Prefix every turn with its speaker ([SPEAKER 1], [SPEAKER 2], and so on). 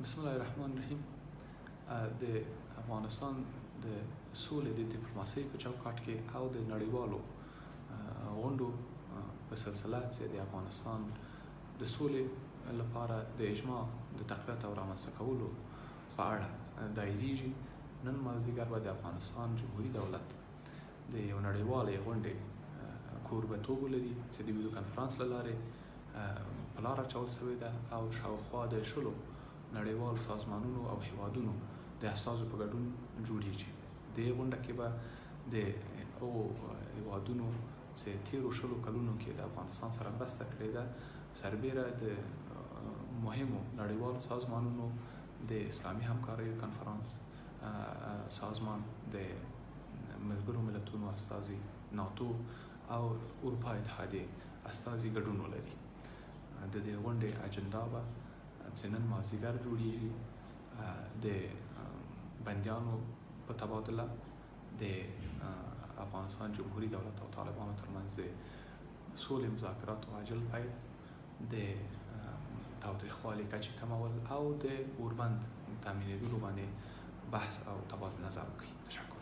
[SPEAKER 1] بسم الله الرحمن الرحیم. د افغانستان د سولې د ډیپلوماسۍ په چوکاټ کې او د نړیوالو غونډو په سلسله چې د افغانستان د سولې لپاره د اجماع د تقویت او رامنځته کولو په اړه دایریږي. نن مازدیګر به د افغانستان جمهوري دولت د یو نړیوالې غونډې کوربه‌توب ولري چې د ویډیو کنفرانس له لارې په لار اچول شوې ده او شاوخوا د شلو نړیوالو سازمانونو او هیوادونو د اساسو په ګډون جوړیږي. دې غونډه کې به د هغو هیوادونو چې تیرو شلو کلونو کې د افغانستان سره مرسته کړې ده سربیره د مهمو نړیوالو سازمانونو د اسلامي همکاریو کنفرانس سازمان د ملګرو ملتونو استازي ناتو او اروپا اتحادیې استازي ګډون ولري. د دې غونډې اجنډا به چې نن مازدیګر جوړیږي د بندیانو په تبادله، د افغانستان جمهوري دولت او طالبانو ترمنځ د سولې مذاکراتو عاجل پیل، د تاوتریخوالي کچې کمول او د اوربند تامینېدلو باندې بحث او تبادله نظر وکړي. تشکر.